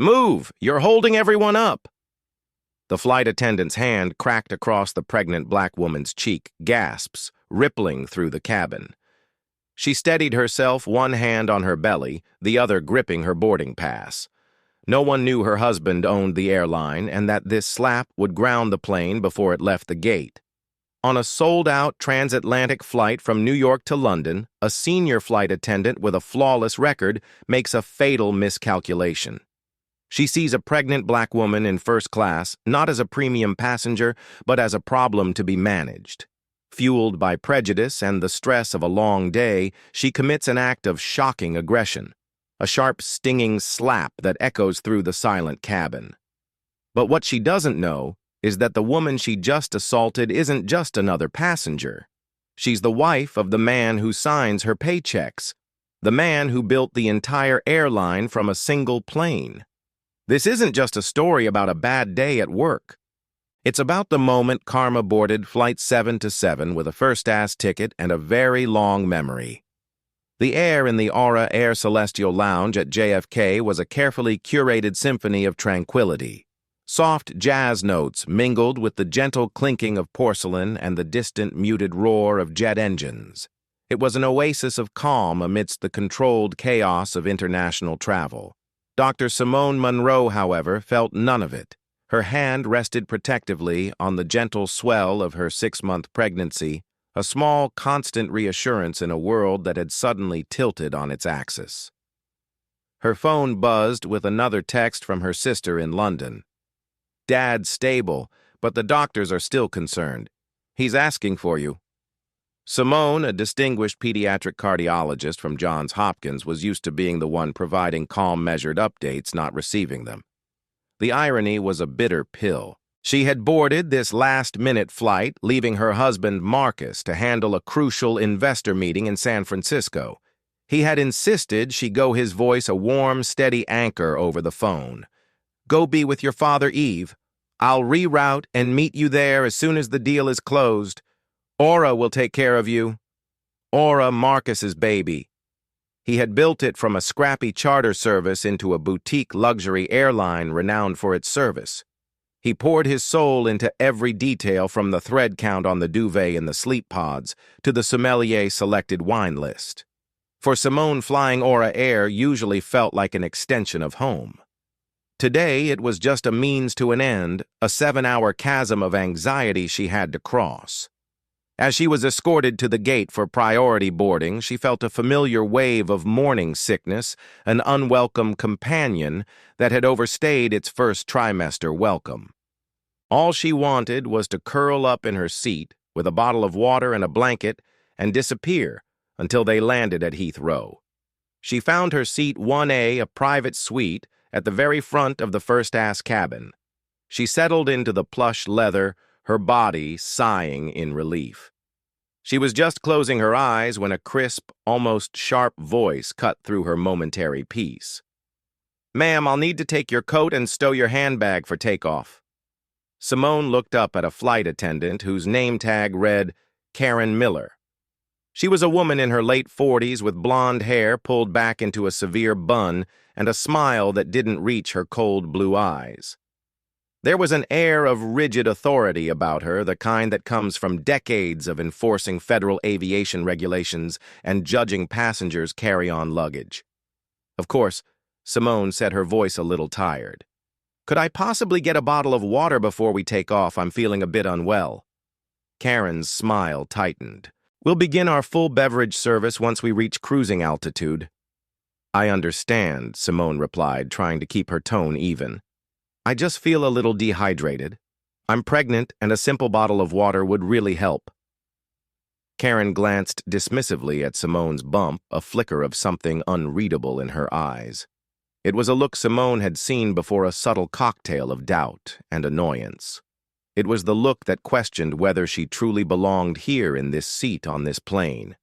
Move! You're holding everyone up! The flight attendant's hand cracked across the pregnant black woman's cheek, gasps rippling through the cabin. She steadied herself, one hand on her belly, the other gripping her boarding pass. No one knew her husband owned the airline and that this slap would ground the plane before it left the gate. On a sold-out transatlantic flight from New York to London, a senior flight attendant with a flawless record makes a fatal miscalculation. She sees a pregnant black woman in first class, not as a premium passenger, but as a problem to be managed. Fueled by prejudice and the stress of a long day, she commits an act of shocking aggression, a sharp, stinging slap that echoes through the silent cabin. But what she doesn't know is that the woman she just assaulted isn't just another passenger. She's the wife of the man who signs her paychecks, the man who built the entire airline from a single plane. This isn't just a story about a bad day at work. It's about the moment Karma boarded Flight 727 with a first-class ticket and a very long memory. The air in the Aura Air Celestial Lounge at JFK was a carefully curated symphony of tranquility. Soft jazz notes mingled with the gentle clinking of porcelain and the distant muted roar of jet engines. It was an oasis of calm amidst the controlled chaos of international travel. Dr. Simone Monroe, however, felt none of it. Her hand rested protectively on the gentle swell of her 6-month pregnancy, a small, constant reassurance in a world that had suddenly tilted on its axis. Her phone buzzed with another text from her sister in London. "Dad's stable, but the doctors are still concerned. He's asking for you." Simone, a distinguished pediatric cardiologist from Johns Hopkins, was used to being the one providing calm, measured updates, not receiving them. The irony was a bitter pill. She had boarded this last-minute flight, leaving her husband Marcus to handle a crucial investor meeting in San Francisco. He had insisted she go his voice a warm, steady anchor over the phone. "Go be with your father, Eve. I'll reroute and meet you there as soon as the deal is closed. Aura will take care of you." Aura, Marcus's baby. He had built it from a scrappy charter service into a boutique luxury airline renowned for its service. He poured his soul into every detail, from the thread count on the duvet in the sleep pods to the sommelier-selected wine list. For Simone, flying Aura Air usually felt like an extension of home. Today, it was just a means to an end, a 7-hour chasm of anxiety she had to cross. As she was escorted to the gate for priority boarding, she felt a familiar wave of morning sickness, an unwelcome companion that had overstayed its first trimester welcome. All she wanted was to curl up in her seat with a bottle of water and a blanket and disappear until they landed at Heathrow. She found her seat 1A, a private suite, at the very front of the first-class cabin. She settled into the plush leather, her body sighing in relief. She was just closing her eyes when a crisp, almost sharp voice cut through her momentary peace. "Ma'am, I'll need to take your coat and stow your handbag for takeoff." Simone looked up at a flight attendant whose name tag read Karen Miller. She was a woman in her late 40s with blonde hair pulled back into a severe bun and a smile that didn't reach her cold blue eyes. There was an air of rigid authority about her, the kind that comes from decades of enforcing federal aviation regulations and judging passengers' carry-on luggage. Of course, Simone said, her voice a little tired. "Could I possibly get a bottle of water before we take off? I'm feeling a bit unwell." Karen's smile tightened. "We'll begin our full beverage service once we reach cruising altitude." "I understand," Simone replied, trying to keep her tone even. "I just feel a little dehydrated. I'm pregnant, and a simple bottle of water would really help." Karen glanced dismissively at Simone's bump, a flicker of something unreadable in her eyes. It was a look Simone had seen before, a subtle cocktail of doubt and annoyance. It was the look that questioned whether she truly belonged here in this seat on this plane.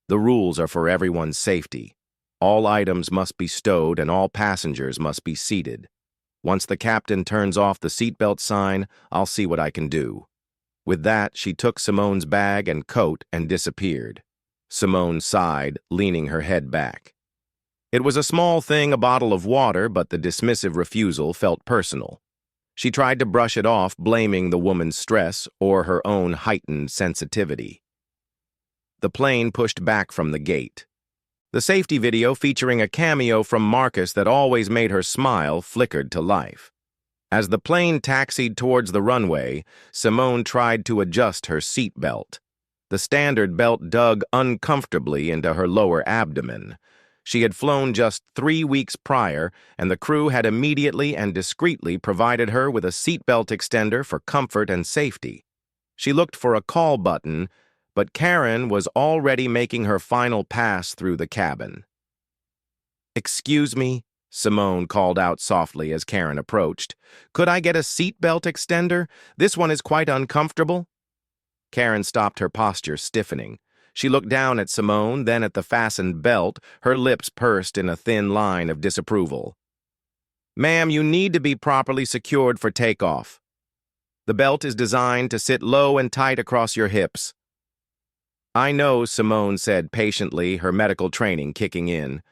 The rules are for everyone's safety. All items must be stowed and all passengers must be seated. Once the captain turns off the seatbelt sign, I'll see what I can do. With that, she took Simone's bag and coat and disappeared. Simone sighed, leaning her head back. It was a small thing, a bottle of water, but the dismissive refusal felt personal. She tried to brush it off, blaming the woman's stress or her own heightened sensitivity. The plane pushed back from the gate. The safety video, featuring a cameo from Marcus that always made her smile, flickered to life. As the plane taxied towards the runway, Simone tried to adjust her seat belt. The standard belt dug uncomfortably into her lower abdomen. She had flown just 3 weeks prior, and the crew had immediately and discreetly provided her with a seatbelt extender for comfort and safety. She looked for a call button, but Karen was already making her final pass through the cabin. "Excuse me," Simone called out softly as Karen approached. "Could I get a seatbelt extender? This one is quite uncomfortable." Karen stopped, her posture stiffening. She looked down at Simone, then at the fastened belt, her lips pursed in a thin line of disapproval. "Ma'am, you need to be properly secured for takeoff. The belt is designed to sit low and tight across your hips." "I know," Simone said patiently, her medical training kicking in,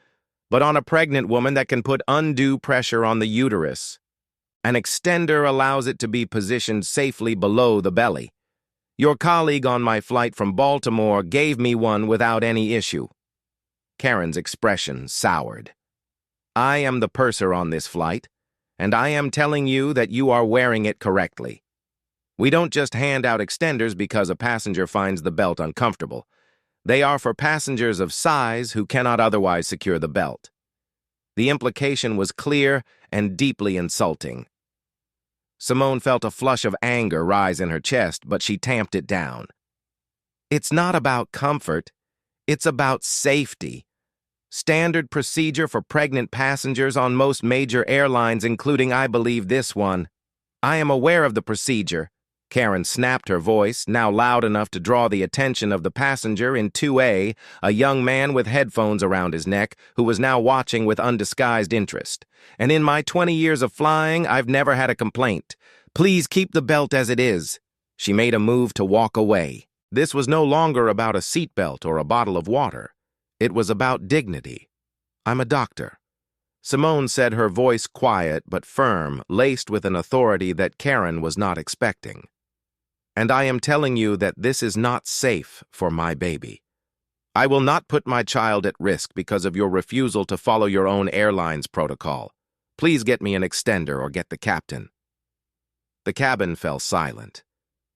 "but on a pregnant woman that can put undue pressure on the uterus. An extender allows it to be positioned safely below the belly. Your colleague on my flight from Baltimore gave me one without any issue." Karen's expression soured. "I am the purser on this flight, and I am telling you that you are wearing it correctly. We don't just hand out extenders because a passenger finds the belt uncomfortable. They are for passengers of size who cannot otherwise secure the belt." The implication was clear and deeply insulting. Simone felt a flush of anger rise in her chest, but she tamped it down. "It's not about comfort. It's about safety. Standard procedure for pregnant passengers on most major airlines, including, I believe, this one. I am aware of the procedure." Karen snapped, her voice, now loud enough to draw the attention of the passenger in 2A, a young man with headphones around his neck, who was now watching with undisguised interest. "And in my 20 years of flying, I've never had a complaint. Please keep the belt as it is." She made a move to walk away. This was no longer about a seatbelt or a bottle of water. It was about dignity. "I'm a doctor," Simone said, her voice quiet but firm, laced with an authority that Karen was not expecting. "And I am telling you that this is not safe for my baby. I will not put my child at risk because of your refusal to follow your own airline's protocol. Please get me an extender or get the captain." The cabin fell silent.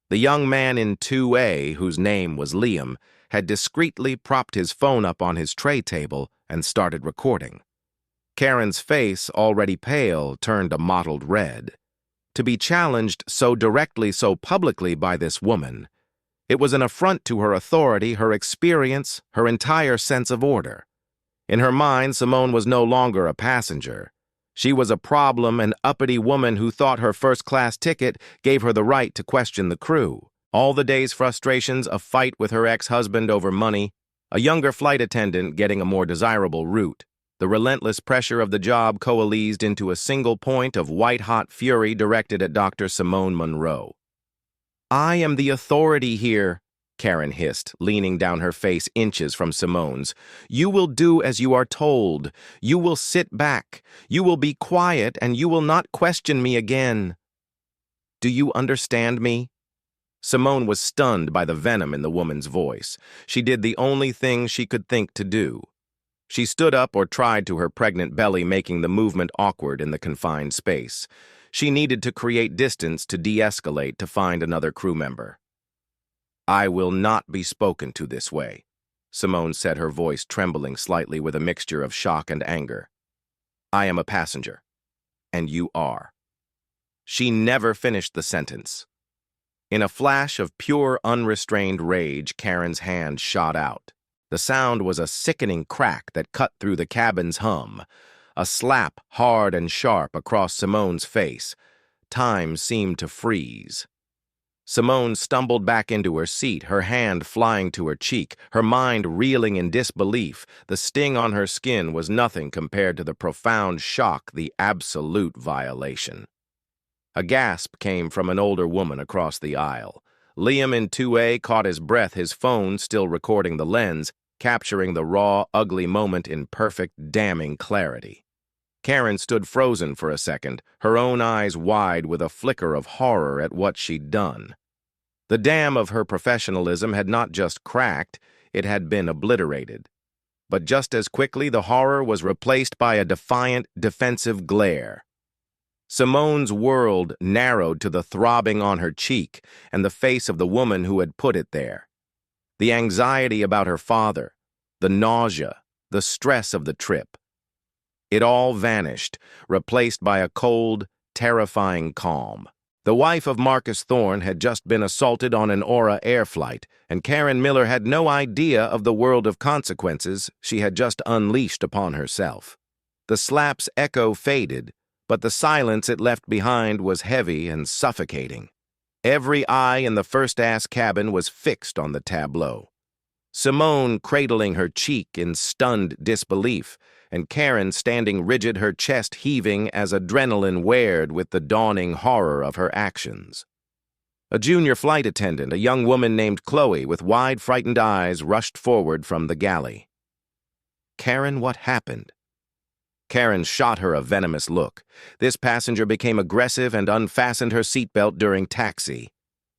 The young man in 2A, whose name was Liam, had discreetly propped his phone up on his tray table and started recording. Karen's face, already pale, turned a mottled red. To be challenged so directly, so publicly by this woman, it was an affront to her authority, her experience, her entire sense of order. In her mind, Simone was no longer a passenger. She was a problem, an uppity woman who thought her first-class ticket gave her the right to question the crew. All the day's frustrations, a fight with her ex-husband over money, a younger flight attendant getting a more desirable route. The relentless pressure of the job coalesced into a single point of white-hot fury directed at Dr. Simone Monroe. "I am the authority here," Karen hissed, leaning down, her face inches from Simone's. "You will do as you are told. You will sit back. You will be quiet, and you will not question me again. Do you understand me?" Simone was stunned by the venom in the woman's voice. She did the only thing she could think to do. She stood up or tried to, her pregnant belly making the movement awkward in the confined space. She needed to create distance to de-escalate, to find another crew member. "I will not be spoken to this way," Simone said, her voice trembling slightly with a mixture of shock and anger. "I am a passenger, and you are." She never finished the sentence. In a flash of pure, unrestrained rage, Karen's hand shot out. The sound was a sickening crack that cut through the cabin's hum, a slap hard and sharp across Simone's face. Time seemed to freeze. Simone stumbled back into her seat, her hand flying to her cheek, her mind reeling in disbelief. The sting on her skin was nothing compared to the profound shock, the absolute violation. A gasp came from an older woman across the aisle. Liam in 2A caught his breath, his phone still recording the lens. capturing the raw, ugly moment in perfect, damning clarity. Karen stood frozen for a second, her own eyes wide with a flicker of horror at what she'd done. The dam of her professionalism had not just cracked, it had been obliterated. But just as quickly, the horror was replaced by a defiant, defensive glare. Simone's world narrowed to the throbbing on her cheek and the face of the woman who had put it there. The anxiety about her father, the nausea, the stress of the trip. It all vanished, replaced by a cold, terrifying calm. The wife of Marcus Thorne had just been assaulted on an Aura air flight, and Karen Miller had no idea of the world of consequences she had just unleashed upon herself. The slap's echo faded, but the silence it left behind was heavy and suffocating. Every eye in the first-ass cabin was fixed on the tableau. Simone cradling her cheek in stunned disbelief, and Karen standing rigid, her chest heaving as adrenaline wared with the dawning horror of her actions. A junior flight attendant, a young woman named Chloe with wide, frightened eyes, rushed forward from the galley. "Karen, what happened?" Karen shot her a venomous look. This passenger became aggressive and unfastened her seatbelt during taxi.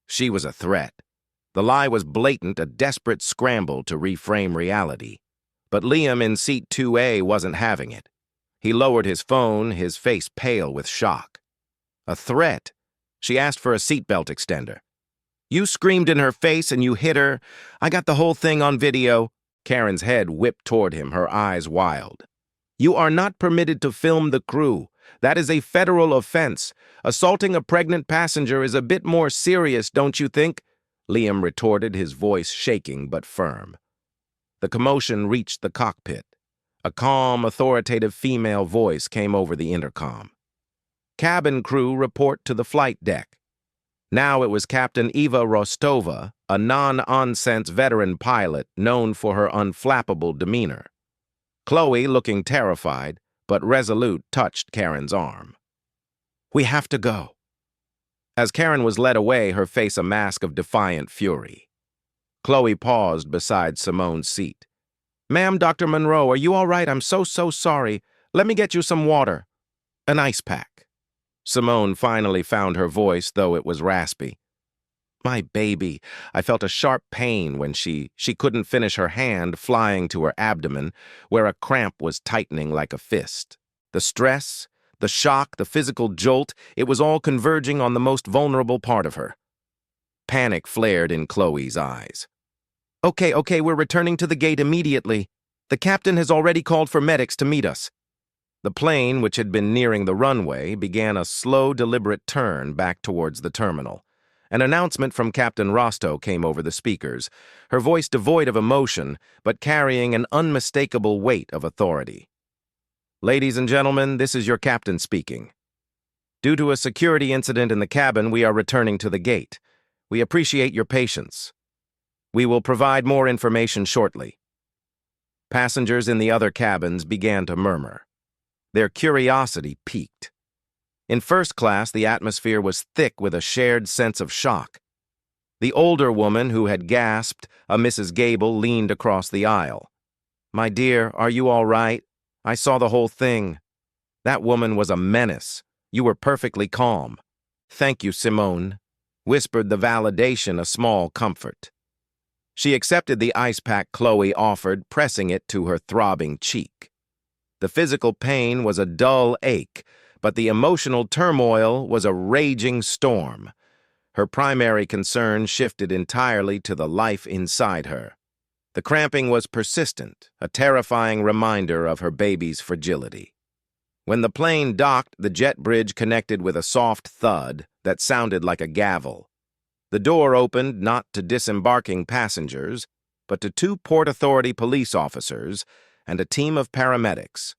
She was a threat. The lie was blatant, a desperate scramble to reframe reality. But Liam in seat 2A wasn't having it. He lowered his phone, his face pale with shock. A threat? She asked for a seatbelt extender. "You screamed in her face and you hit her. I got the whole thing on video." Karen's head whipped toward him, her eyes wild. "You are not permitted to film the crew. That is a federal offense. Assaulting a pregnant passenger is a bit more serious, don't you think?" Liam retorted, his voice shaking but firm. The commotion reached the cockpit. A calm, authoritative female voice came over the intercom. "Cabin crew report to the flight deck." Now it was Captain Eva Rostova, a non-nonsense veteran pilot known for her unflappable demeanor. Chloe, looking terrified but resolute, touched Karen's arm. "We have to go." As Karen was led away, her face a mask of defiant fury. Chloe paused beside Simone's seat. "Ma'am, Dr. Monroe, are you all right? I'm so sorry. Let me get you some water. An ice pack." Simone finally found her voice, though it was raspy. "My baby." I felt a sharp pain when she couldn't finish her hand, flying to her abdomen, where a cramp was tightening like a fist. The stress, the shock, the physical jolt, it was all converging on the most vulnerable part of her. Panic flared in Chloe's eyes. Okay, we're returning to the gate immediately. The captain has already called for medics to meet us." The plane, which had been nearing the runway, began a slow, deliberate turn back towards the terminal. An announcement from Captain Rostow came over the speakers, her voice devoid of emotion, but carrying an unmistakable weight of authority. "Ladies and gentlemen, this is your captain speaking. Due to a security incident in the cabin, we are returning to the gate. We appreciate your patience. We will provide more information shortly." Passengers in the other cabins began to murmur. Their curiosity piqued. In first class, the atmosphere was thick with a shared sense of shock. The older woman who had gasped, a Mrs. Gable, leaned across the aisle. "My dear, are you all right? I saw the whole thing. That woman was a menace. You were perfectly calm." "Thank you, Simone," whispered the validation, a small comfort. She accepted the ice pack Chloe offered, pressing it to her throbbing cheek. The physical pain was a dull ache, but the emotional turmoil was a raging storm. Her primary concern shifted entirely to the life inside her. The cramping was persistent, a terrifying reminder of her baby's fragility. When the plane docked, the jet bridge connected with a soft thud that sounded like a gavel. The door opened not to disembarking passengers, but to two Port Authority police officers and a team of paramedics.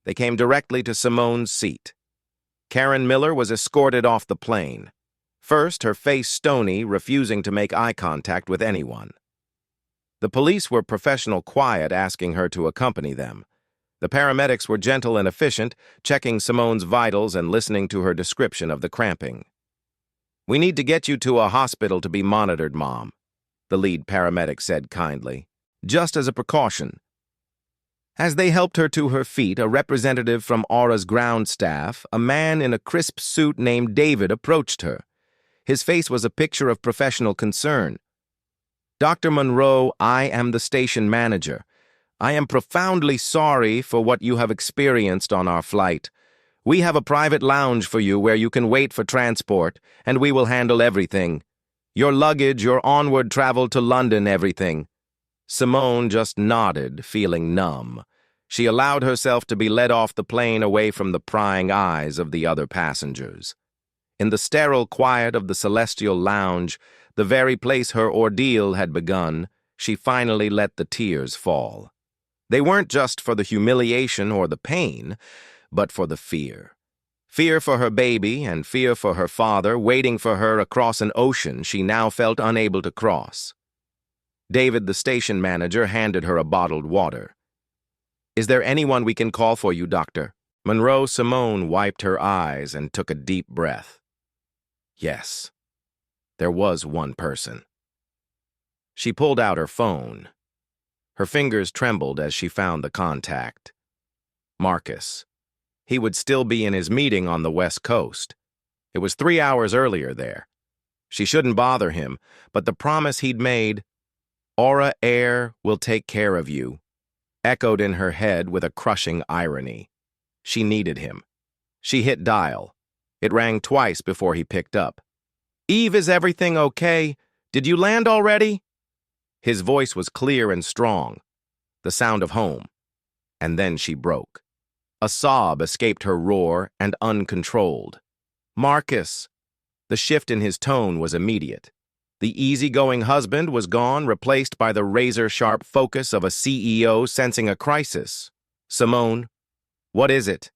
They came directly to Simone's seat. Karen Miller was escorted off the plane. First, her face stony, refusing to make eye contact with anyone. The police were professional quiet, asking her to accompany them. The paramedics were gentle and efficient, checking Simone's vitals and listening to her description of the cramping. "We need to get you to a hospital to be monitored, Mom," the lead paramedic said kindly. just as a precaution. As they helped her to her feet, a representative from Aura's ground staff, a man in a crisp suit named David, approached her. His face was a picture of professional concern. "Dr. Monroe, I am the station manager. I am profoundly sorry for what you have experienced on our flight. We have a private lounge for you where you can wait for transport, and we will handle everything. Your luggage, your onward travel to London, everything." Simone just nodded, feeling numb. She allowed herself to be led off the plane away from the prying eyes of the other passengers. In the sterile quiet of the celestial lounge, the very place her ordeal had begun, she finally let the tears fall. They weren't just for the humiliation or the pain, but for the fear. Fear for her baby and fear for her father waiting for her across an ocean she now felt unable to cross. David, the station manager, handed her a bottled water. "Is there anyone we can call for you, doctor?" Monroe Simone wiped her eyes and took a deep breath. Yes, there was one person. She pulled out her phone. Her fingers trembled as she found the contact. Marcus. He would still be in his meeting on the West Coast. It was 3 hours earlier there. She shouldn't bother him, but the promise he'd made, "Aura Air will take care of you," echoed in her head with a crushing irony. She needed him. She hit dial. It rang twice before he picked up. "Eve, is everything okay? Did you land already?" His voice was clear and strong, the sound of home. And then she broke. A sob escaped her roar and uncontrolled. "Marcus." The shift in his tone was immediate. The easygoing husband was gone, replaced by the razor-sharp focus of a CEO sensing a crisis. "Simone, what is it?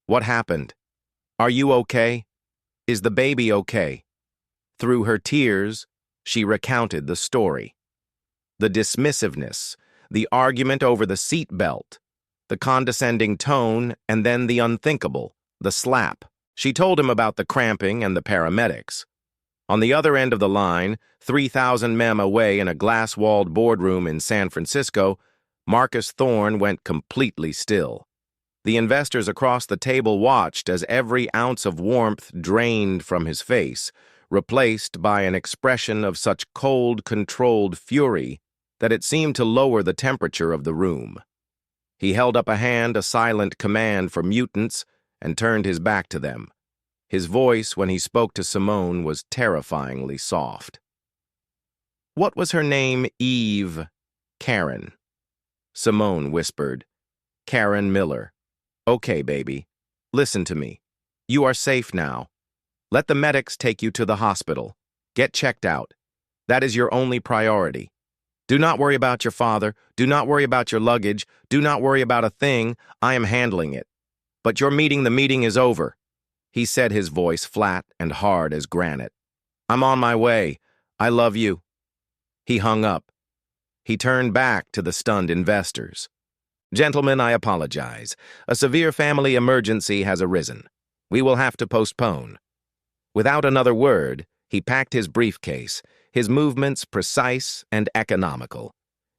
What happened? Are you okay? Is the baby okay?" Through her tears, she recounted the story. The dismissiveness, the argument over the seat belt, the condescending tone, and then the unthinkable, the slap. She told him about the cramping and the paramedics. On the other end of the line, 3,000 mem away in a glass-walled boardroom in San Francisco, Marcus Thorne went completely still. The investors across the table watched as every ounce of warmth drained from his face, replaced by an expression of such cold, controlled fury that it seemed to lower the temperature of the room. He held up a hand, a silent command for mutants, and turned his back to them. His voice, when he spoke to Simone, was terrifyingly soft. "What was her name? Eve." "Karen." Simone whispered. "Karen Miller. Okay, baby. Listen to me. You are safe now. Let the medics take you to the hospital. Get checked out. That is your only priority. Do not worry about your father. Do not worry about your luggage. Do not worry about a thing. I am handling it. But the meeting is over." He said, his voice flat and hard as granite. "I'm on my way. I love you." He hung up. He turned back to the stunned investors. "Gentlemen, I apologize. A severe family emergency has arisen. We will have to postpone." Without another word, he packed his briefcase, his movements precise and economical.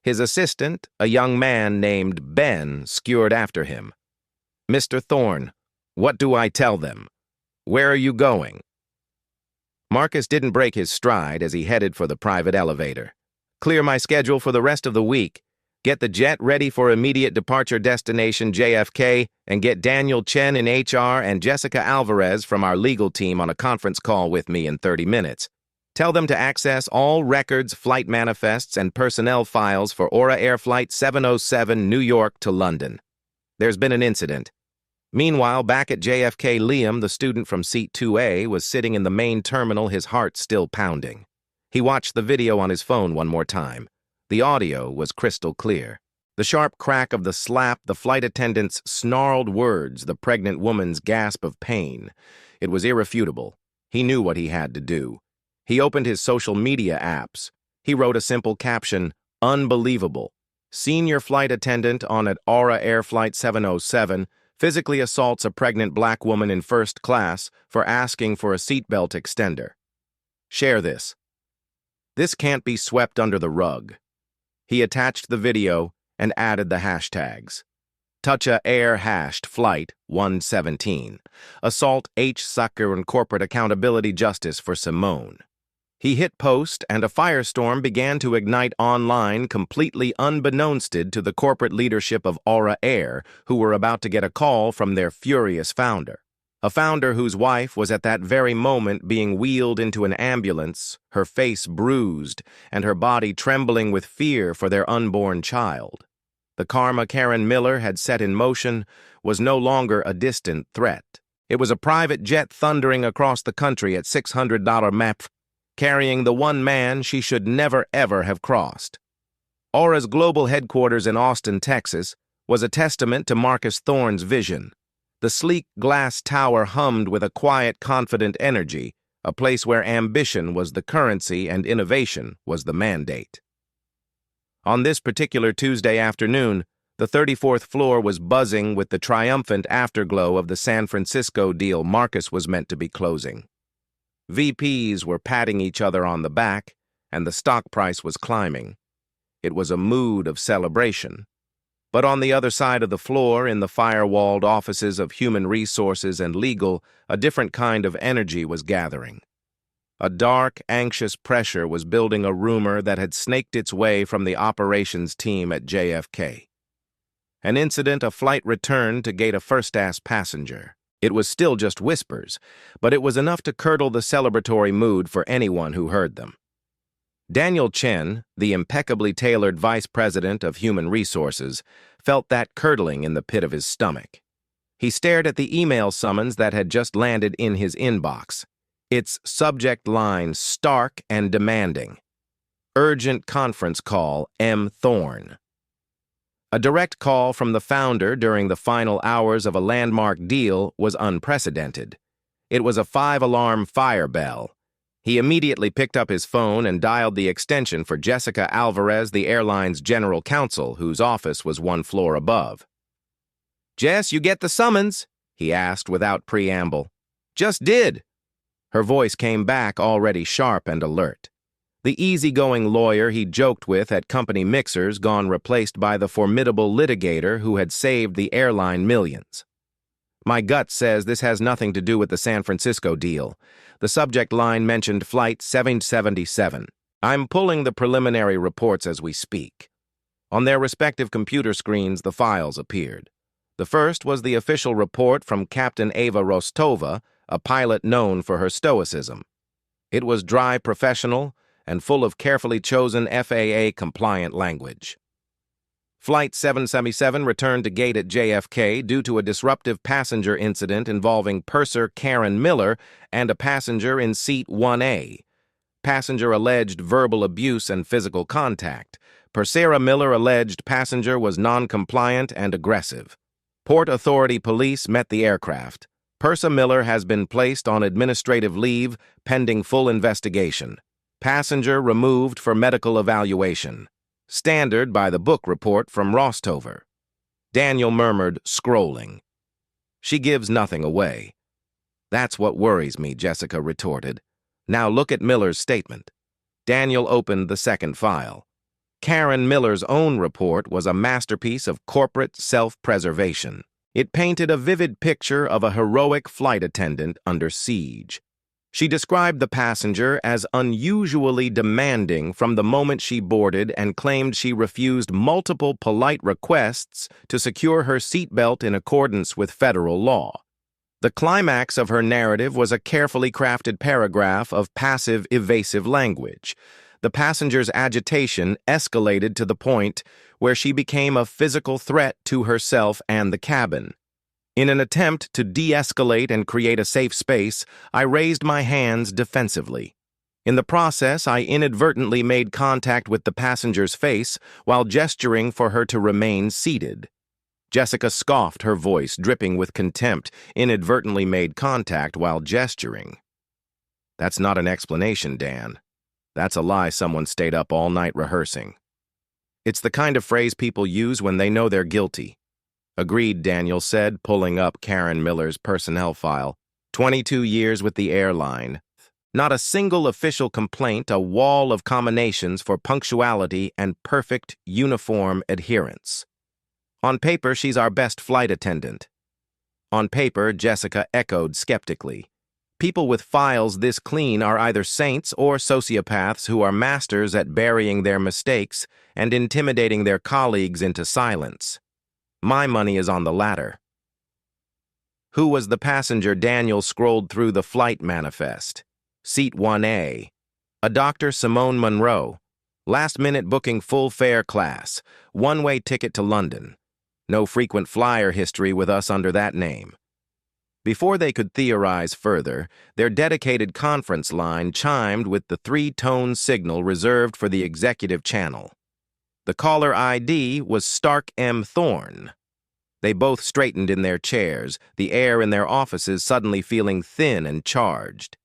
His assistant, a young man named Ben, scurried after him. "Mr. Thorne, what do I tell them? Where are you going?" Marcus didn't break his stride as he headed for the private elevator. "Clear my schedule for the rest of the week. Get the jet ready for immediate departure destination JFK, and get Daniel Chen in HR and Jessica Alvarez from our legal team on a conference call with me in 30 minutes. Tell them to access all records, flight manifests, and personnel files for Aura Air Flight 707 New York to London. There's been an incident." Meanwhile, back at JFK, Liam, the student from seat 2A, was sitting in the main terminal, his heart still pounding. He watched the video on his phone one more time. The audio was crystal clear. The sharp crack of the slap, the flight attendant's snarled words, the pregnant woman's gasp of pain. It was irrefutable. He knew what he had to do. He opened his social media apps. He wrote a simple caption, "Unbelievable. Senior flight attendant on at Aura Air Flight 707 physically assaults a pregnant black woman in first class for asking for a seatbelt extender. Share this. This can't be swept under the rug." He attached the video and added the hashtags. Toucha Air hashed Flight 117. Assault H. Sucker and Corporate Accountability Justice for Simone. He hit post, and a firestorm began to ignite online, completely unbeknownsted to the corporate leadership of Aura Air, who were about to get a call from their furious founder. A founder whose wife was at that very moment being wheeled into an ambulance, her face bruised, and her body trembling with fear for their unborn child. The karma Karen Miller had set in motion was no longer a distant threat. It was a private jet thundering across the country at $600 map, carrying the one man she should never ever have crossed. Aura's global headquarters in Austin, Texas, was a testament to Marcus Thorne's vision. The sleek glass tower hummed with a quiet, confident energy, a place where ambition was the currency and innovation was the mandate. On this particular Tuesday afternoon, the 34th floor was buzzing with the triumphant afterglow of the San Francisco deal Marcus was meant to be closing. VPs were patting each other on the back, and the stock price was climbing. It was a mood of celebration. But on the other side of the floor, in the firewalled offices of human resources and legal, a different kind of energy was gathering. A dark, anxious pressure was building a rumor that had snaked its way from the operations team at JFK. An incident, a flight returned to gate a first-class passenger. It was still just whispers, but it was enough to curdle the celebratory mood for anyone who heard them. Daniel Chen, the impeccably tailored vice president of human resources, felt that curdling in the pit of his stomach. He stared at the email summons that had just landed in his inbox, its subject line stark and demanding. Urgent conference call, M. Thorne. A direct call from the founder during the final hours of a landmark deal was unprecedented. It was a 5-alarm fire bell. He immediately picked up his phone and dialed the extension for Jessica Alvarez, the airline's general counsel, whose office was one floor above. "Jess, you get the summons?" he asked without preamble. "Just did." Her voice came back already sharp and alert. The easygoing lawyer he joked with at company mixers gone replaced by the formidable litigator who had saved the airline millions. "My gut says this has nothing to do with the San Francisco deal. The subject line mentioned Flight 777. I'm pulling the preliminary reports as we speak." On their respective computer screens, the files appeared. The first was the official report from Captain Ava Rostova, a pilot known for her stoicism. It was dry, professional, and full of carefully chosen FAA-compliant language. Flight 777 returned to gate at JFK due to a disruptive passenger incident involving purser Karen Miller and a passenger in seat 1A. Passenger alleged verbal abuse and physical contact. Pursera Miller alleged passenger was non-compliant and aggressive. Port Authority police met the aircraft. Purser Miller has been placed on administrative leave pending full investigation. Passenger removed for medical evaluation. Standard by the book report from Rostover. Daniel murmured, scrolling. "She gives nothing away." "That's what worries me," Jessica retorted. "Now look at Miller's statement." Daniel opened the second file. Karen Miller's own report was a masterpiece of corporate self-preservation. It painted a vivid picture of a heroic flight attendant under siege. She described the passenger as unusually demanding from the moment she boarded and claimed she refused multiple polite requests to secure her seatbelt in accordance with federal law. The climax of her narrative was a carefully crafted paragraph of passive, evasive language. The passenger's agitation escalated to the point where she became a physical threat to herself and the cabin. In an attempt to de-escalate and create a safe space, I raised my hands defensively. In the process, I inadvertently made contact with the passenger's face while gesturing for her to remain seated. Jessica scoffed, her voice dripping with contempt, inadvertently made contact while gesturing. "That's not an explanation, Dan. That's a lie someone stayed up all night rehearsing. It's the kind of phrase people use when they know they're guilty." "Agreed," Daniel said, pulling up Karen Miller's personnel file. 22 years with the airline. Not a single official complaint, a wall of combinations for punctuality and perfect, uniform adherence. On paper, she's our best flight attendant. On paper, Jessica echoed skeptically. People with files this clean are either saints or sociopaths who are masters at burying their mistakes and intimidating their colleagues into silence. My money is on the latter. Who was the passenger? Daniel scrolled through the flight manifest. Seat 1A. A Dr. Simone Monroe. Last-minute booking full fare class. One-way ticket to London. No frequent flyer history with us under that name. Before they could theorize further, their dedicated conference line chimed with the three-tone signal reserved for the executive channel. The caller ID was Stark M. Thorne. They both straightened in their chairs, the air in their offices suddenly feeling thin and charged.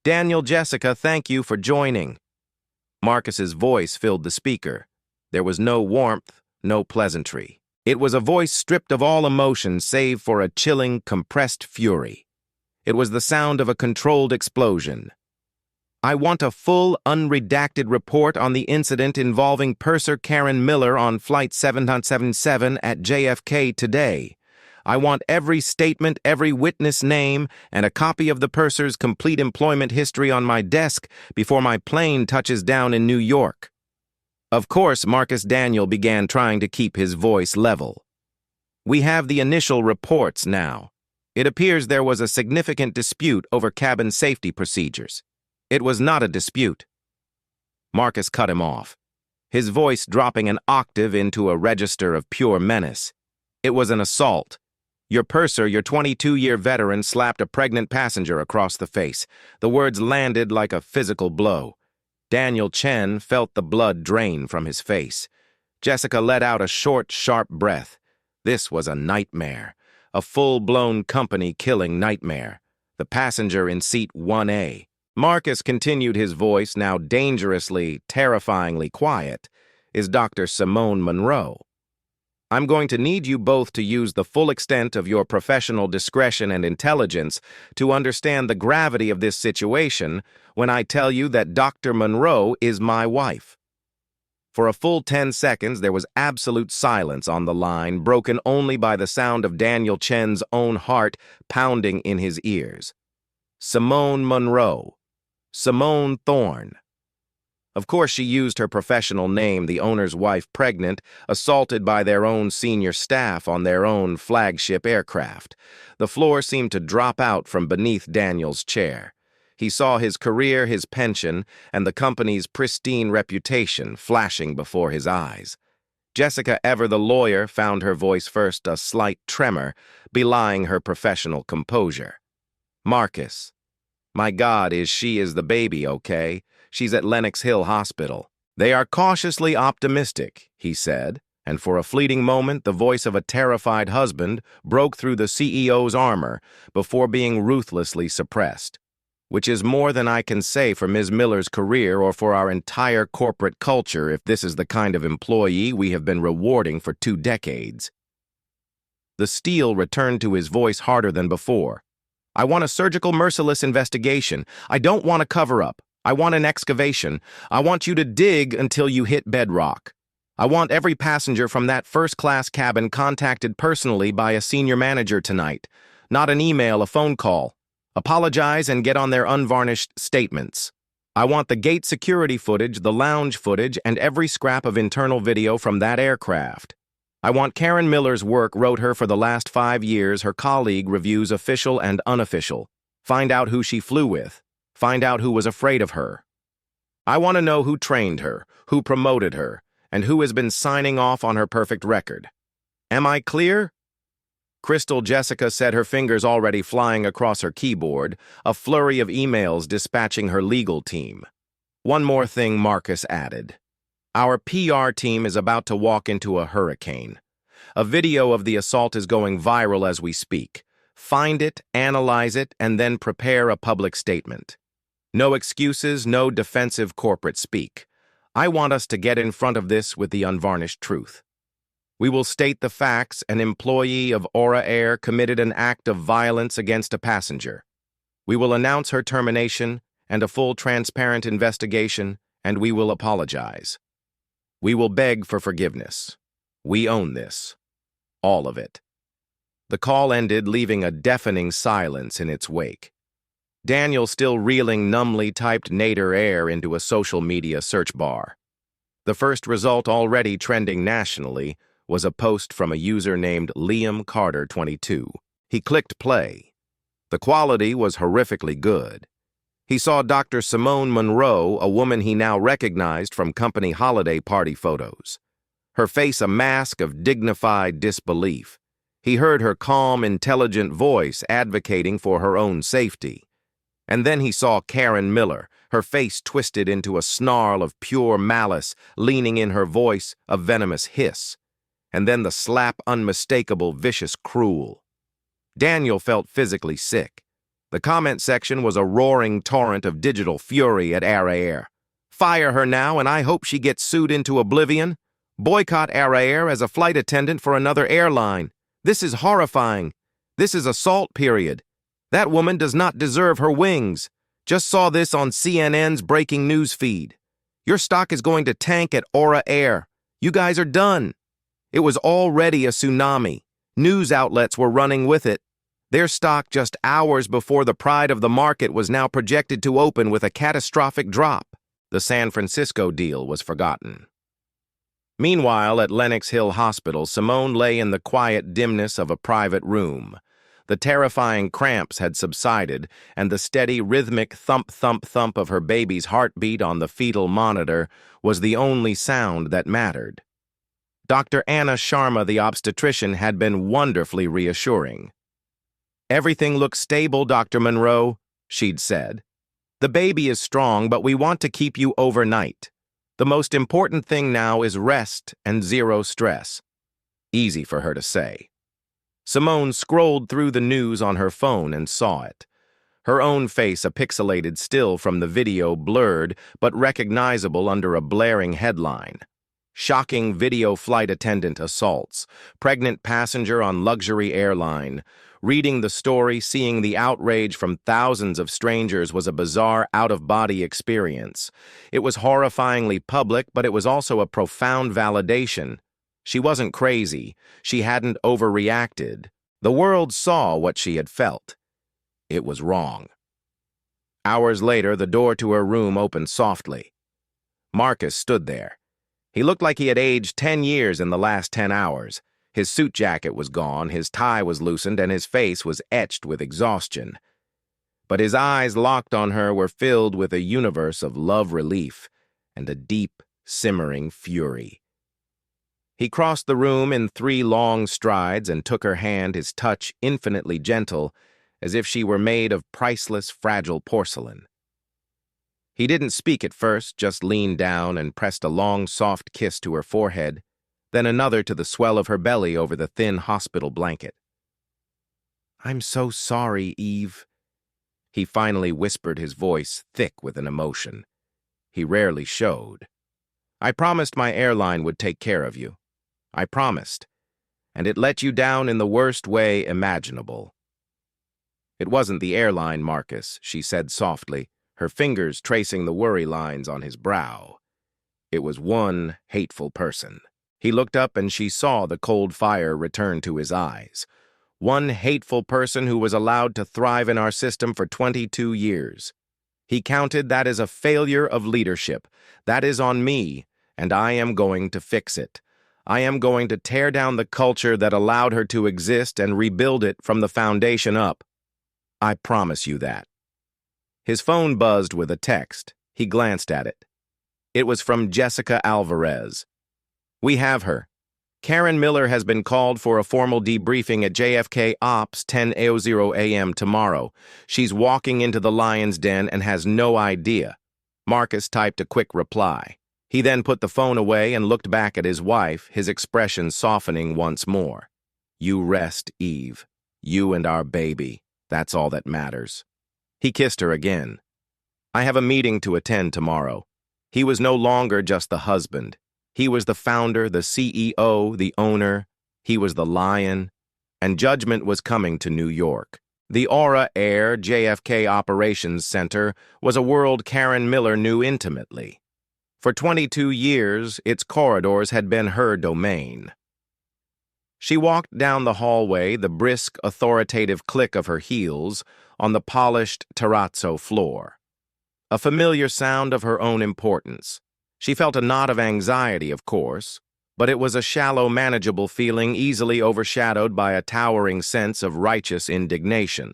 Daniel, Jessica, thank you for joining. Marcus's voice filled the speaker. There was no warmth, no pleasantry. It was a voice stripped of all emotion save for a chilling, compressed fury. It was the sound of a controlled explosion. I want a full, unredacted report on the incident involving purser Karen Miller on Flight 777 at JFK today. I want every statement, every witness name, and a copy of the purser's complete employment history on my desk before my plane touches down in New York. Of course, Marcus Daniel began trying to keep his voice level. We have the initial reports now. It appears there was a significant dispute over cabin safety procedures. It was not a dispute. Marcus cut him off, his voice dropping an octave into a register of pure menace. It was an assault. Your purser, your 22-year veteran, slapped a pregnant passenger across the face. The words landed like a physical blow. Daniel Chen felt the blood drain from his face. Jessica let out a short, sharp breath. This was a nightmare, a full-blown company-killing nightmare. The passenger in seat 1A. Marcus continued, his voice, now dangerously, terrifyingly quiet, is Dr. Simone Monroe. I'm going to need you both to use the full extent of your professional discretion and intelligence to understand the gravity of this situation when I tell you that Dr. Monroe is my wife. For a full 10 seconds, there was absolute silence on the line, broken only by the sound of Daniel Chen's own heart pounding in his ears. Simone Monroe. Simone Thorne. Of course, she used her professional name, the owner's wife pregnant, assaulted by their own senior staff on their own flagship aircraft. The floor seemed to drop out from beneath Daniel's chair. He saw his career, his pension, and the company's pristine reputation flashing before his eyes. Jessica, ever the lawyer, found her voice first a slight tremor, belying her professional composure. Marcus. My God, is the baby okay? She's at Lenox Hill Hospital. They are cautiously optimistic, he said, and for a fleeting moment the voice of a terrified husband broke through the CEO's armor before being ruthlessly suppressed. Which is more than I can say for Ms. Miller's career or for our entire corporate culture if this is the kind of employee we have been rewarding for 2 decades. The steel returned to his voice harder than before. I want a surgical, merciless investigation. I don't want a cover-up. I want an excavation. I want you to dig until you hit bedrock. I want every passenger from that first-class cabin contacted personally by a senior manager tonight. Not an email, a phone call. Apologize and get on their unvarnished statements. I want the gate security footage, the lounge footage, and every scrap of internal video from that aircraft. I want Karen Miller's work wrote her for the last 5 years, her colleague reviews official and unofficial. Find out who she flew with. Find out who was afraid of her. I want to know who trained her, who promoted her, and who has been signing off on her perfect record. Am I clear? Crystal Jessica said, her fingers already flying across her keyboard, a flurry of emails dispatching her legal team. One more thing, Marcus added. Our PR team is about to walk into a hurricane. A video of the assault is going viral as we speak. Find it, analyze it, and then prepare a public statement. No excuses, no defensive corporate speak. I want us to get in front of this with the unvarnished truth. We will state the facts. An employee of Aura Air committed an act of violence against a passenger. We will announce her termination and a full transparent investigation, and we will apologize. We will beg for forgiveness. We own this. All of it. The call ended, leaving a deafening silence in its wake. Daniel, still reeling numbly, typed Nader Air into a social media search bar. The first result, already trending nationally, was a post from a user named Liam Carter 22. He clicked play. The quality was horrifically good. He saw Dr. Simone Monroe, a woman he now recognized from company holiday party photos. Her face a mask of dignified disbelief. He heard her calm, intelligent voice advocating for her own safety. And then he saw Karen Miller, her face twisted into a snarl of pure malice, leaning in her voice a venomous hiss. And then the slap, unmistakable, vicious, cruel. Daniel felt physically sick. The comment section was a roaring torrent of digital fury at Air. Fire her now, and I hope she gets sued into oblivion. Boycott Air as a flight attendant for another airline. This is horrifying. This is assault, period. That woman does not deserve her wings. Just saw this on CNN's breaking news feed. Your stock is going to tank at Aura Air. You guys are done. It was already a tsunami. News outlets were running with it. Their stock, just hours before the pride of the market, was now projected to open with a catastrophic drop. The San Francisco deal was forgotten. Meanwhile, at Lenox Hill Hospital, Simone lay in the quiet dimness of a private room. The terrifying cramps had subsided, and the steady, rhythmic thump-thump-thump of her baby's heartbeat on the fetal monitor was the only sound that mattered. Dr. Anna Sharma, the obstetrician, had been wonderfully reassuring. "Everything looks stable, Dr. Monroe," she'd said. "The baby is strong, but we want to keep you overnight. The most important thing now is rest and zero stress." Easy for her to say. Simone scrolled through the news on her phone and saw it. Her own face, a pixelated still from the video, blurred but recognizable under a blaring headline. Shocking video flight attendant assaults. Pregnant passenger on luxury airline. Reading the story, seeing the outrage from thousands of strangers was a bizarre, out-of-body experience. It was horrifyingly public, but it was also a profound validation. She wasn't crazy. She hadn't overreacted. The world saw what she had felt. It was wrong. Hours later, the door to her room opened softly. Marcus stood there. He looked like he had aged 10 years in the last 10 hours. His suit jacket was gone, his tie was loosened, and his face was etched with exhaustion. But his eyes, locked on her, were filled with a universe of love relief and a deep, simmering fury. He crossed the room in 3 long strides and took her hand, his touch infinitely gentle, as if she were made of priceless, fragile porcelain. He didn't speak at first, just leaned down and pressed a long, soft kiss to her forehead, then another to the swell of her belly over the thin hospital blanket. "I'm so sorry, Eve," he finally whispered, his voice thick with an emotion he rarely showed. "I promised my airline would take care of you. I promised, and it let you down in the worst way imaginable." "It wasn't the airline, Marcus," she said softly, her fingers tracing the worry lines on his brow. "It was one hateful person." He looked up and she saw the cold fire return to his eyes. One hateful person who was allowed to thrive in our system for 22 years. He counted that as a failure of leadership. That is on me, and I am going to fix it. I am going to tear down the culture that allowed her to exist and rebuild it from the foundation up. I promise you that. His phone buzzed with a text. He glanced at it. It was from Jessica Alvarez. "We have her. Karen Miller has been called for a formal debriefing at JFK Ops 10:00 a.m. tomorrow. She's walking into the lion's den and has no idea." Marcus typed a quick reply. He then put the phone away and looked back at his wife, his expression softening once more. "You rest, Eve. You and our baby. That's all that matters." He kissed her again. "I have a meeting to attend tomorrow." He was no longer just the husband. He was the founder, the CEO, the owner. He was the lion. And judgment was coming to New York. The Aura Air JFK Operations Center was a world Karen Miller knew intimately. For 22 years, its corridors had been her domain. She walked down the hallway, the brisk, authoritative click of her heels on the polished terrazzo floor. A familiar sound of her own importance. She felt a knot of anxiety, of course, but it was a shallow, manageable feeling easily overshadowed by a towering sense of righteous indignation.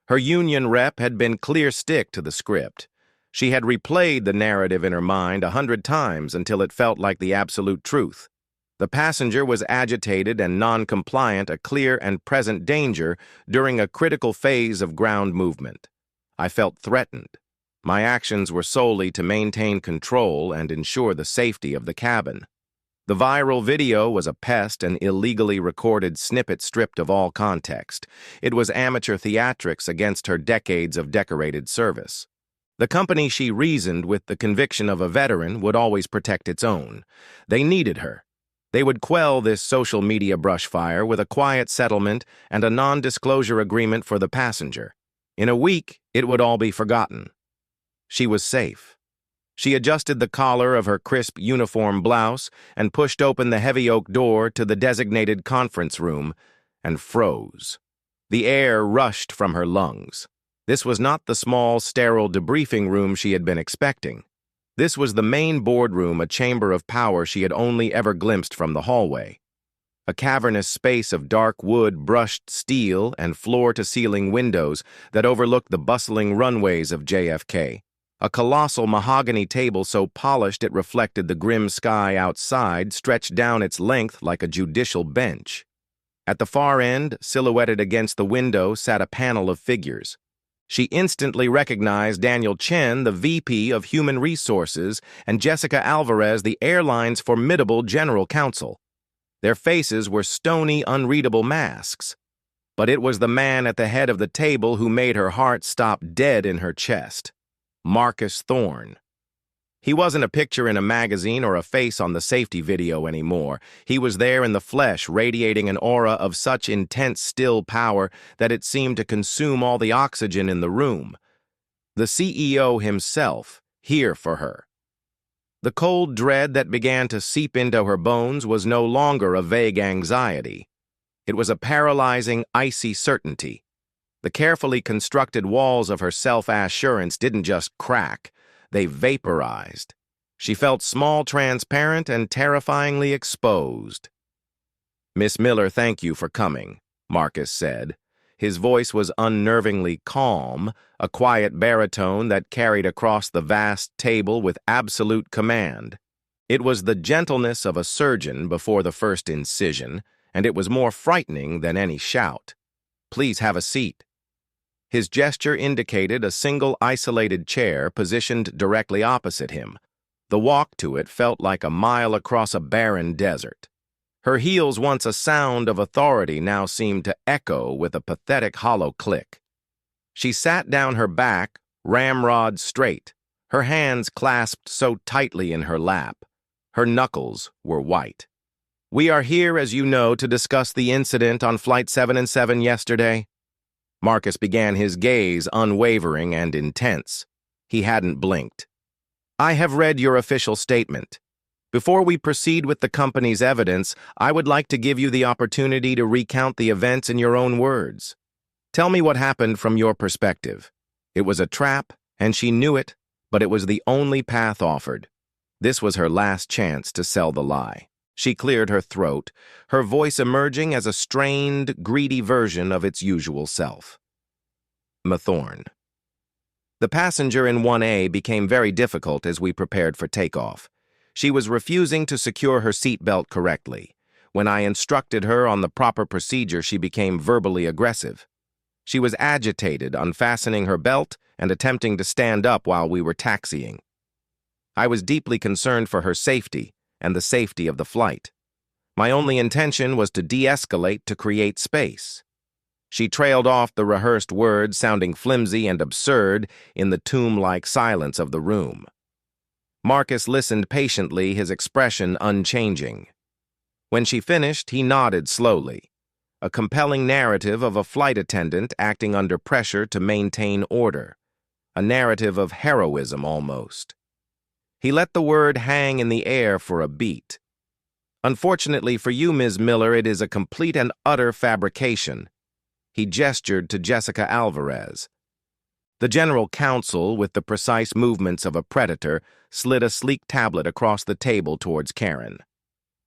Her union rep had been clear stick to the script. She had replayed the narrative in her mind 100 times until it felt like the absolute truth. The passenger was agitated and non-compliant, a clear and present danger during a critical phase of ground movement. I felt threatened. My actions were solely to maintain control and ensure the safety of the cabin. The viral video was a pest and illegally recorded snippet stripped of all context. It was amateur theatrics against her decades of decorated service. The company, she reasoned with the conviction of a veteran, would always protect its own. They needed her. They would quell this social media brushfire with a quiet settlement and a non-disclosure agreement for the passenger. In a week, it would all be forgotten. She was safe. She adjusted the collar of her crisp uniform blouse and pushed open the heavy oak door to the designated conference room and froze. The air rushed from her lungs. This was not the small, sterile debriefing room she had been expecting. This was the main boardroom, a chamber of power she had only ever glimpsed from the hallway. A cavernous space of dark wood, brushed steel, and floor-to-ceiling windows that overlooked the bustling runways of JFK. A colossal mahogany table so polished it reflected the grim sky outside stretched down its length like a judicial bench. At the far end, silhouetted against the window, sat a panel of figures. She instantly recognized Daniel Chen, the VP of Human Resources, and Jessica Alvarez, the airline's formidable general counsel. Their faces were stony, unreadable masks. But it was the man at the head of the table who made her heart stop dead in her chest. Marcus Thorne. He wasn't a picture in a magazine or a face on the safety video anymore. He was there in the flesh, radiating an aura of such intense still power that it seemed to consume all the oxygen in the room. The CEO himself, here for her. The cold dread that began to seep into her bones was no longer a vague anxiety. It was a paralyzing, icy certainty. The carefully constructed walls of her self-assurance didn't just crack. They vaporized. She felt small, transparent, and terrifyingly exposed. "Miss Miller, thank you for coming," Marcus said. His voice was unnervingly calm, a quiet baritone that carried across the vast table with absolute command. It was the gentleness of a surgeon before the first incision, and it was more frightening than any shout. "Please have a seat." His gesture indicated a single isolated chair positioned directly opposite him. The walk to it felt like a mile across a barren desert. Her heels, once a sound of authority, now seemed to echo with a pathetic hollow click. She sat down, her back ramrod straight, her hands clasped so tightly in her lap. Her knuckles were white. "We are here, as you know, to discuss the incident on Flight 707 yesterday." Marcus began, his gaze unwavering and intense. He hadn't blinked. "I have read your official statement. Before we proceed with the company's evidence, I would like to give you the opportunity to recount the events in your own words. Tell me what happened from your perspective. It was a trap, and she knew it, but it was the only path offered. This was her last chance to sell the lie." She cleared her throat, her voice emerging as a strained, greedy version of its usual self. Thorne. The passenger in 1A became very difficult as we prepared for takeoff. She was refusing to secure her seatbelt correctly. When I instructed her on the proper procedure, she became verbally aggressive. She was agitated, unfastening her belt and attempting to stand up while we were taxiing. I was deeply concerned for her safety and the safety of the flight. My only intention was to de-escalate to create space. She trailed off the rehearsed words, sounding flimsy and absurd in the tomb-like silence of the room. Marcus listened patiently, his expression unchanging. When she finished, he nodded slowly. a compelling narrative of a flight attendant acting under pressure to maintain order, a narrative of heroism almost. He let the word hang in the air for a beat. Unfortunately for you, Ms. Miller, it is a complete and utter fabrication. He gestured to Jessica Alvarez. The general counsel, with the precise movements of a predator, slid a sleek tablet across the table towards Karen.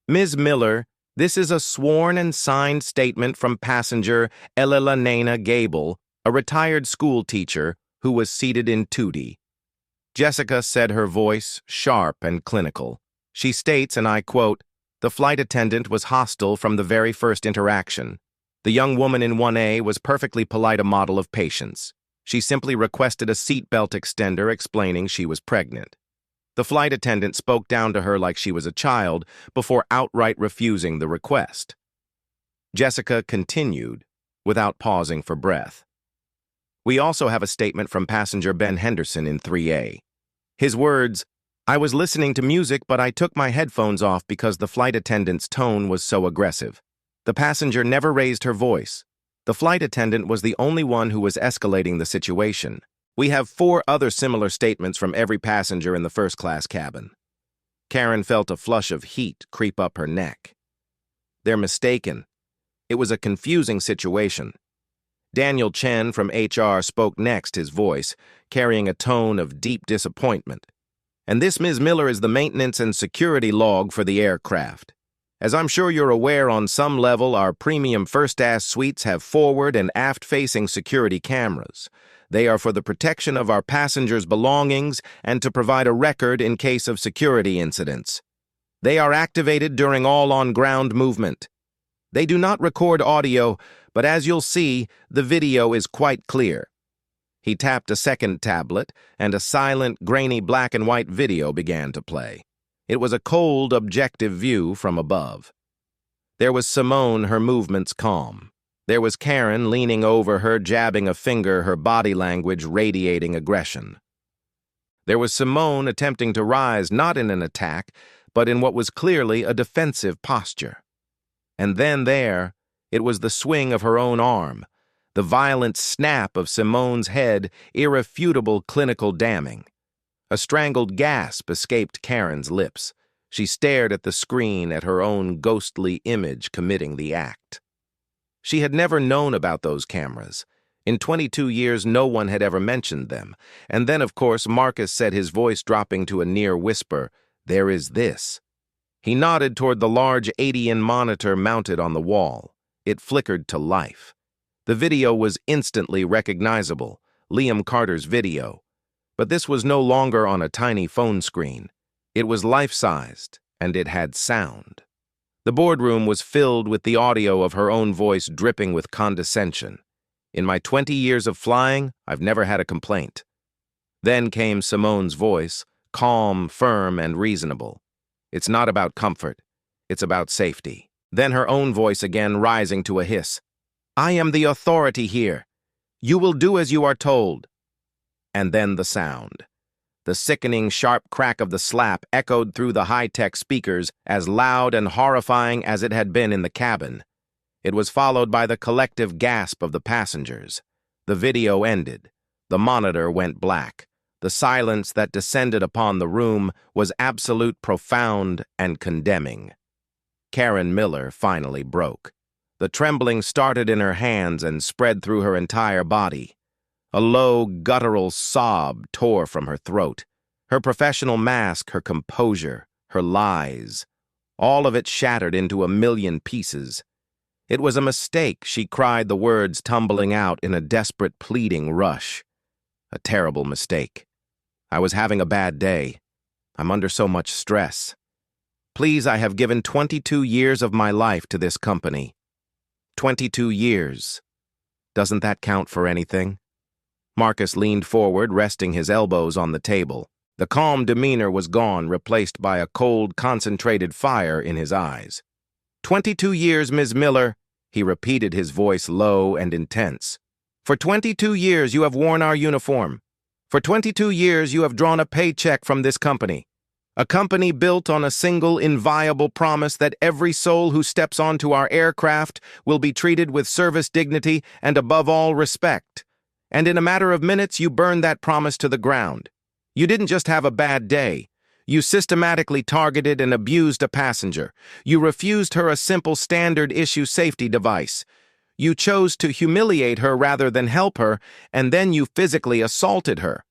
Ms. Miller, this is a sworn and signed statement from passenger Elena Gable, a retired school teacher who was seated in Tootie. Jessica said, her voice sharp and clinical. She states, and I quote, "The flight attendant was hostile from the very first interaction. The young woman in 1A was perfectly polite, a model of patience. She simply requested a seatbelt extender, explaining she was pregnant. The flight attendant spoke down to her like she was a child before outright refusing the request." Jessica continued, without pausing for breath. We also have a statement from passenger Ben Henderson in 3A. His words, "I was listening to music, but I took my headphones off because the flight attendant's tone was so aggressive. The passenger never raised her voice. The flight attendant was the only one who was escalating the situation. We have 4 other similar statements from every passenger in the first-class cabin." Karen felt a flush of heat creep up her neck. They're mistaken. It was a confusing situation. Daniel Chen from HR spoke next, his voice carrying a tone of deep disappointment. "And this, Ms. Miller, is the maintenance and security log for the aircraft. As I'm sure you're aware, on some level, our premium first-class suites have forward and aft-facing security cameras. They are for the protection of our passengers' belongings and to provide a record in case of security incidents. They are activated during all on-ground movement. They do not record audio, but as you'll see, the video is quite clear." He tapped a second tablet, and a silent, grainy black-and-white video began to play. It was a cold, objective view from above. There was Simone, her movements calm. There was Karen leaning over her, jabbing a finger, her body language radiating aggression. There was Simone attempting to rise not in an attack, but in what was clearly a defensive posture. And then it was the swing of her own arm, the violent snap of Simone's head, irrefutable clinical damning. A strangled gasp escaped Karen's lips. She stared at the screen, at her own ghostly image committing the act. She had never known about those cameras. In 22 years, no one had ever mentioned them. And then, of course, Marcus said, his voice dropping to a near whisper, "There is this." He nodded toward the large 80-inch monitor mounted on the wall. It flickered to life. The video was instantly recognizable, Liam Carter's video. But this was no longer on a tiny phone screen. It was life-sized, and it had sound. The boardroom was filled with the audio of her own voice dripping with condescension. "In my 20 years of flying, I've never had a complaint." Then came Simone's voice, calm, firm, and reasonable. "It's not about comfort. It's about safety." Then her own voice again, rising to a hiss. "I am the authority here. You will do as you are told." And then the sound. The sickening, sharp crack of the slap echoed through the high-tech speakers, as loud and horrifying as it had been in the cabin. It was followed by the collective gasp of the passengers. The video ended. The monitor went black. The silence that descended upon the room was absolute, profound, and condemning. Karen Miller finally broke. The trembling started in her hands and spread through her entire body. A low, guttural sob tore from her throat. Her professional mask, her composure, her lies, all of it shattered into a million pieces. It was a mistake, she cried, the words tumbling out in a desperate, pleading rush. A terrible mistake. I was having a bad day. I'm under so much stress. Please, I have given 22 years of my life to this company. 22 years. Doesn't that count for anything? Marcus leaned forward, resting his elbows on the table. The calm demeanor was gone, replaced by a cold, concentrated fire in his eyes. 22 years, Ms. Miller, he repeated, his voice low and intense. For 22 years you have worn our uniform. For 22 years you have drawn a paycheck from this company. A company built on a single inviolable promise that every soul who steps onto our aircraft will be treated with service dignity and above all respect. And in a matter of minutes, you burned that promise to the ground. You didn't just have a bad day. You systematically targeted and abused a passenger. You refused her a simple standard-issue safety device. You chose to humiliate her rather than help her, and then you physically assaulted her.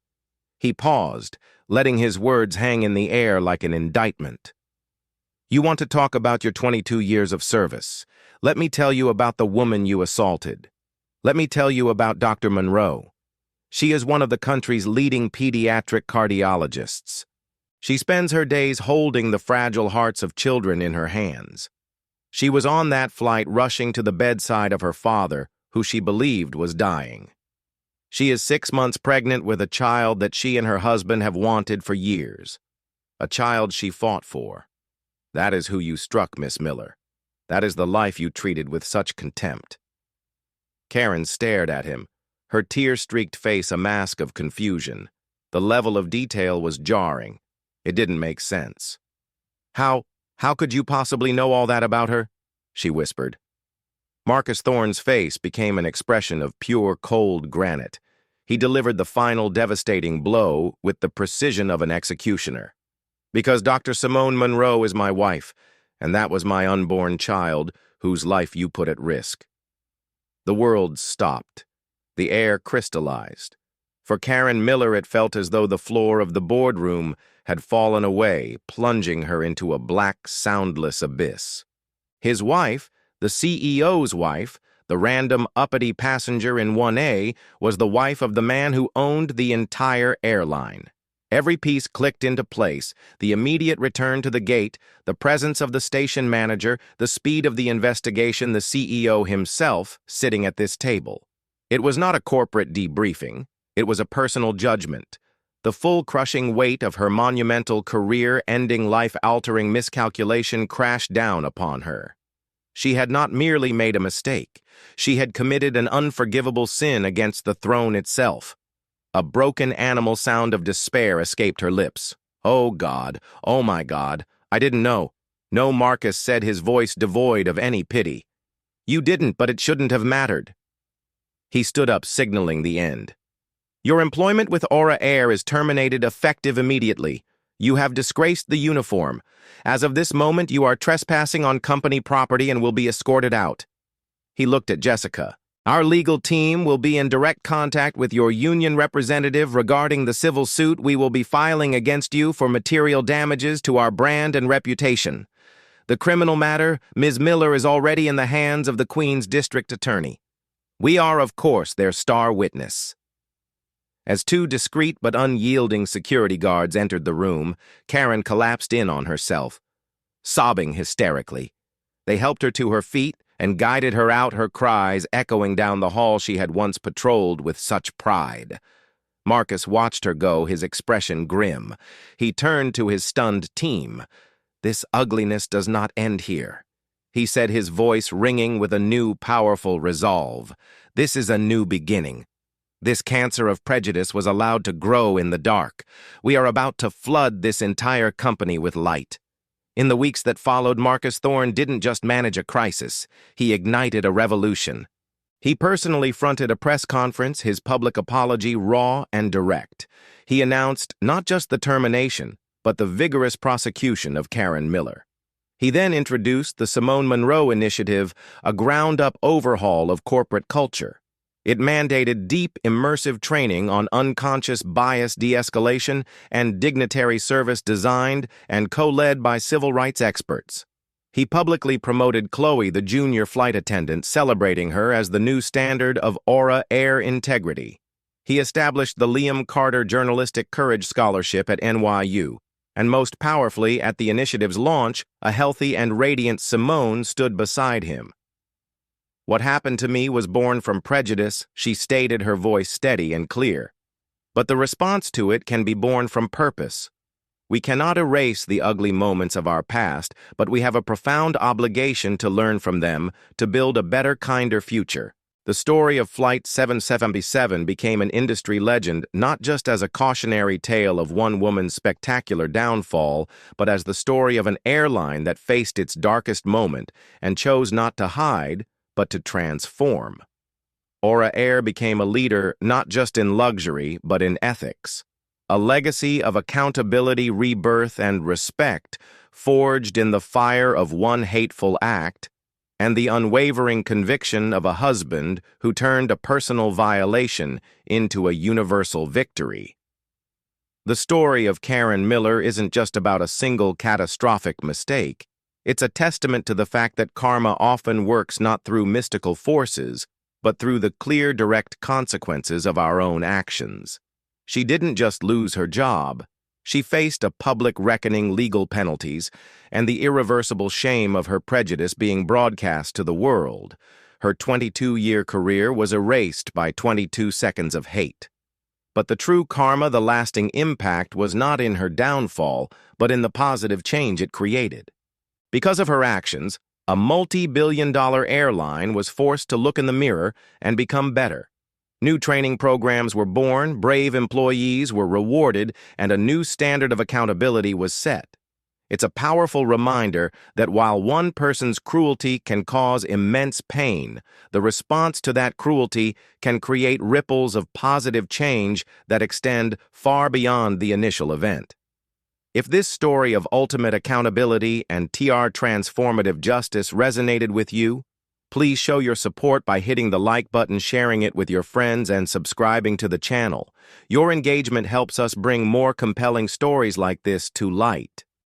He paused, letting his words hang in the air like an indictment. You want to talk about your 22 years of service. Let me tell you about the woman you assaulted. Let me tell you about Dr. Monroe. She is one of the country's leading pediatric cardiologists. She spends her days holding the fragile hearts of children in her hands. She was on that flight rushing to the bedside of her father, who she believed was dying. She is 6 months pregnant with a child that she and her husband have wanted for years. A child she fought for. That is who you struck, Miss Miller. That is the life you treated with such contempt. Karen stared at him, her tear-streaked face a mask of confusion. The level of detail was jarring. It didn't make sense. How could you possibly know all that about her? She whispered. Marcus Thorne's face became an expression of pure, cold granite. He delivered the final devastating blow with the precision of an executioner. Because Dr. Simone Monroe is my wife, and that was my unborn child, whose life you put at risk. The world stopped. The air crystallized. For Karen Miller, it felt as though the floor of the boardroom had fallen away, plunging her into a black, soundless abyss. His wife, the CEO's wife, the random uppity passenger in 1A, was the wife of the man who owned the entire airline. Every piece clicked into place, the immediate return to the gate, the presence of the station manager, the speed of the investigation, the CEO himself sitting at this table. It was not a corporate debriefing. It was a personal judgment. The full crushing weight of her monumental career-ending, life-altering miscalculation crashed down upon her. She had not merely made a mistake. She had committed an unforgivable sin against the throne itself. A broken animal sound of despair escaped her lips. Oh God, oh my God, I didn't know. No, Marcus said, his voice devoid of any pity. You didn't, but it shouldn't have mattered. He stood up, signaling the end. Your employment with Aura Air is terminated effective immediately. You have disgraced the uniform. As of this moment, you are trespassing on company property and will be escorted out. He looked at Jessica. Our legal team will be in direct contact with your union representative regarding the civil suit we will be filing against you for material damages to our brand and reputation. The criminal matter, Ms. Miller, is already in the hands of the Queen's District Attorney. We are, of course, their star witness. As two discreet but unyielding security guards entered the room, Karen collapsed in on herself, sobbing hysterically. They helped her to her feet and guided her out, her cries echoing down the hall she had once patrolled with such pride. Marcus watched her go, his expression grim. He turned to his stunned team. This ugliness does not end here, he said, his voice ringing with a new, powerful resolve. This is a new beginning. This cancer of prejudice was allowed to grow in the dark. We are about to flood this entire company with light. In the weeks that followed, Marcus Thorne didn't just manage a crisis. He ignited a revolution. He personally fronted a press conference, his public apology raw and direct. He announced not just the termination, but the vigorous prosecution of Karen Miller. He then introduced the Simone Monroe Initiative, a ground-up overhaul of corporate culture. It mandated deep, immersive training on unconscious bias de-escalation and dignitary service designed and co-led by civil rights experts. He publicly promoted Chloe, the junior flight attendant, celebrating her as the new standard of Aura Air integrity. He established the Liam Carter Journalistic Courage Scholarship at NYU, and most powerfully, at the initiative's launch, a healthy and radiant Simone stood beside him. What happened to me was born from prejudice, she stated, her voice steady and clear. But the response to it can be born from purpose. We cannot erase the ugly moments of our past, but we have a profound obligation to learn from them, to build a better, kinder future. The story of Flight 777 became an industry legend not just as a cautionary tale of one woman's spectacular downfall, but as the story of an airline that faced its darkest moment and chose not to hide, but to transform. Aura Air became a leader not just in luxury, but in ethics. A legacy of accountability, rebirth, and respect forged in the fire of one hateful act and the unwavering conviction of a husband who turned a personal violation into a universal victory. The story of Karen Miller isn't just about a single catastrophic mistake. It's a testament to the fact that karma often works not through mystical forces, but through the clear, direct consequences of our own actions. She didn't just lose her job. She faced a public reckoning, legal penalties, and the irreversible shame of her prejudice being broadcast to the world. Her 22-year career was erased by 22 seconds of hate. But the true karma, the lasting impact, was not in her downfall, but in the positive change it created. Because of her actions, a multi-billion-dollar airline was forced to look in the mirror and become better. New training programs were born, brave employees were rewarded, and a new standard of accountability was set. It's a powerful reminder that while one person's cruelty can cause immense pain, the response to that cruelty can create ripples of positive change that extend far beyond the initial event. If this story of ultimate accountability and transformative justice resonated with you, please show your support by hitting the like button, sharing it with your friends, and subscribing to the channel. Your engagement helps us bring more compelling stories like this to light.